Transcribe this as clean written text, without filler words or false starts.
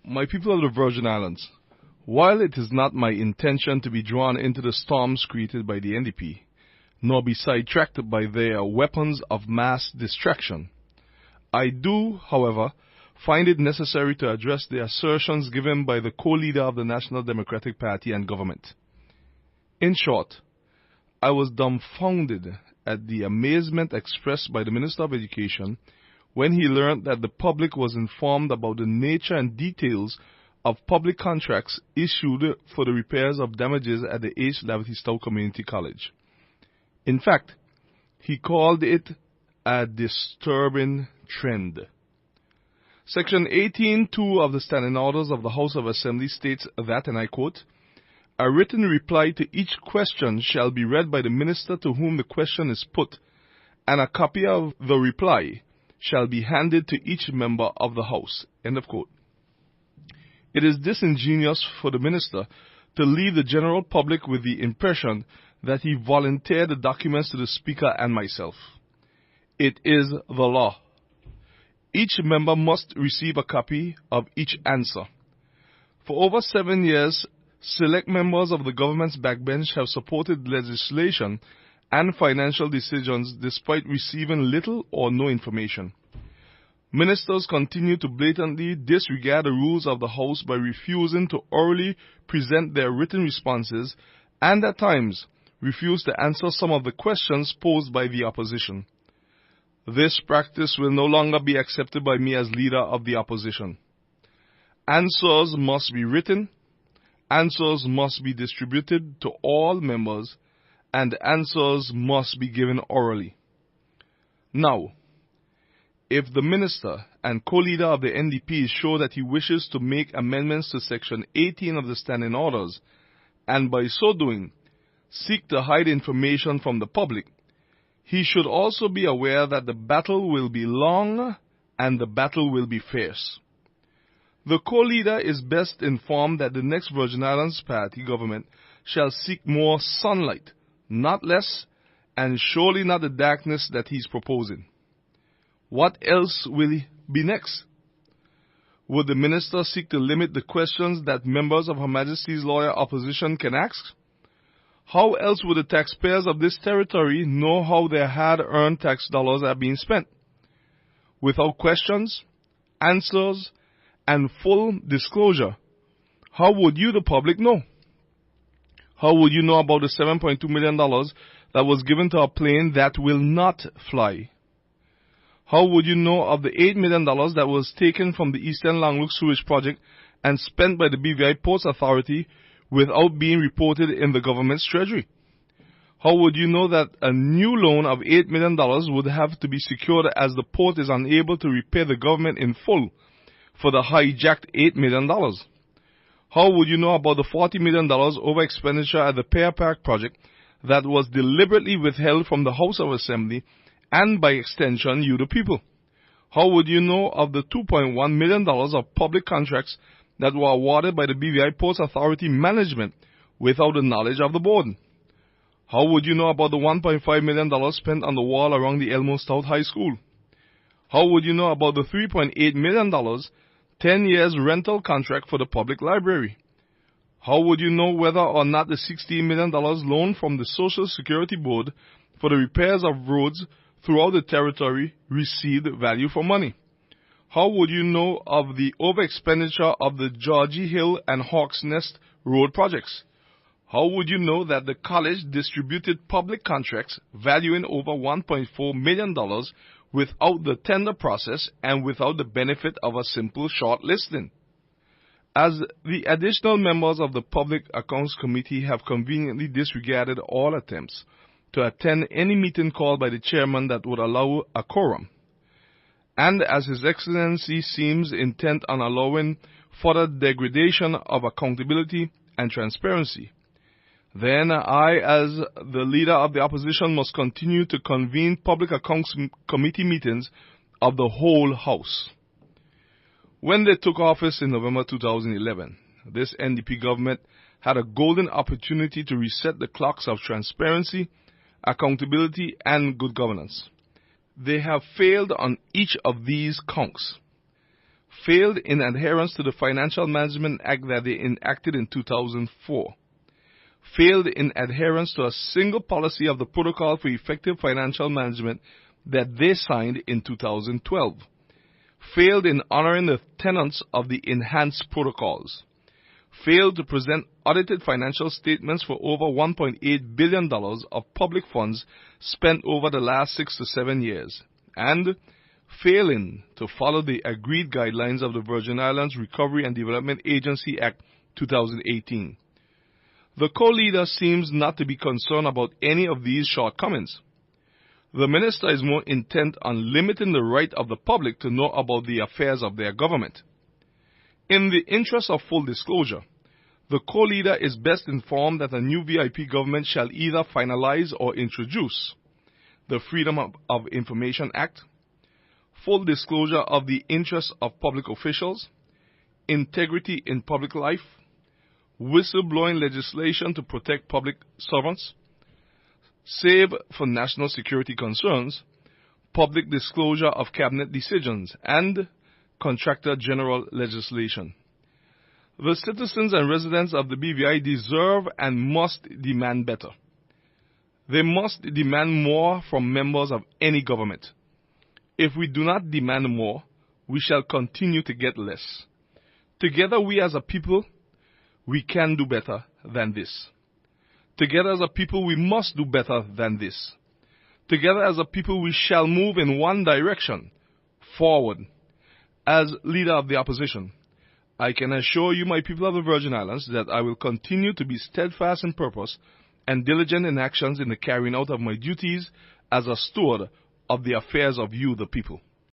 My people of the Virgin Islands, while it is not my intention to be drawn into the storms created by the NDP, nor be sidetracked by their weapons of mass distraction, I do, however, find it necessary to address the assertions given by the co-leader of the National Democratic Party and government. In short, I was dumbfounded at the amazement expressed by the Minister of Education when he learned that the public was informed about the nature and details of public contracts issued for the repairs of damages at the H. Lavity Stowe Community College. In fact, he called it a disturbing trend. Section 18(2) of the Standing Orders of the House of Assembly states that, and I quote, "A written reply to each question shall be read by the minister to whom the question is put, and a copy of the reply shall be handed to each member of the House." End of quote. It is disingenuous for the minister to leave the general public with the impression that he volunteered the documents to the Speaker and myself. It is the law. Each member must receive a copy of each answer. For over 7 years, select members of the government's backbench have supported legislation and financial decisions despite receiving little or no information. Ministers continue to blatantly disregard the rules of the House by refusing to orally present their written responses and at times refuse to answer some of the questions posed by the opposition. This practice will no longer be accepted by me as leader of the opposition. Answers must be written, answers must be distributed to all members, and answers must be given orally. Now, if the minister and co-leader of the NDP show that he wishes to make amendments to Section 18 of the Standing Orders, and by so doing, seek to hide information from the public, he should also be aware that the battle will be long and the battle will be fierce. The co-leader is best informed that the next Virgin Islands Party government shall seek more sunlight, not less, and surely not the darkness that he is proposing. What else will be next? Would the minister seek to limit the questions that members of Her Majesty's Loyal Opposition can ask? How else would the taxpayers of this territory know how their hard-earned tax dollars are being spent? Without questions, answers, and full disclosure, how would you, the public, know? How would you know about the $7.2 million that was given to a plane that will not fly? How would you know of the $8 million that was taken from the Eastern Longlook Sewage Project and spent by the BVI Ports Authority without being reported in the government's treasury? How would you know that a new loan of $8 million would have to be secured as the port is unable to repay the government in full for the hijacked $8 million? How would you know about the $40 million over expenditure at the Pear Park project that was deliberately withheld from the House of Assembly and by extension you the people? How would you know of the $2.1 million of public contracts that were awarded by the BVI Ports Authority management without the knowledge of the board? How would you know about the $1.5 million spent on the wall around the Elmo Stout High School? How would you know about the $3.8 million 10 years rental contract for the public library? How would you know whether or not the $16 million loan from the Social Security Board for the repairs of roads throughout the territory received value for money? How would you know of the over-expenditure of the Georgie Hill and Hawks Nest road projects? How would you know that the college distributed public contracts valuing over $1.4 million without the tender process and without the benefit of a simple shortlisting? As the additional members of the Public Accounts Committee have conveniently disregarded all attempts to attend any meeting called by the chairman that would allow a quorum, and as His Excellency seems intent on allowing further degradation of accountability and transparency, then I, as the leader of the opposition, must continue to convene Public Accounts Committee meetings of the whole House. When they took office in November 2011, this NDP government had a golden opportunity to reset the clocks of transparency, accountability, and good governance. They have failed on each of these counts. failed in adherence to the Financial Management Act that they enacted in 2004, failed in adherence to a single policy of the Protocol for Effective Financial Management that they signed in 2012, failed in honoring the tenets of the enhanced protocols, failed to present audited financial statements for over $1.8 billion of public funds spent over the last 6 to 7 years, and failing to follow the agreed guidelines of the Virgin Islands Recovery and Development Agency Act 2018. The co-leader seems not to be concerned about any of these shortcomings. The minister is more intent on limiting the right of the public to know about the affairs of their government. In the interest of full disclosure, the co-leader is best informed that a new VIP government shall either finalize or introduce the Freedom of Information Act, full disclosure of the interests of public officials, integrity in public life, whistleblowing legislation to protect public servants, save for national security concerns, public disclosure of cabinet decisions, and contractor general legislation. The citizens and residents of the BVI deserve and must demand better. They must demand more from members of any government. If we do not demand more, we shall continue to get less. Together we as a people, we can do better than this. Together as a people, we must do better than this. Together as a people, we shall move in one direction, forward. As leader of the opposition, I can assure you, my people of the Virgin Islands, that I will continue to be steadfast in purpose and diligent in actions in the carrying out of my duties as a steward of the affairs of you, the people.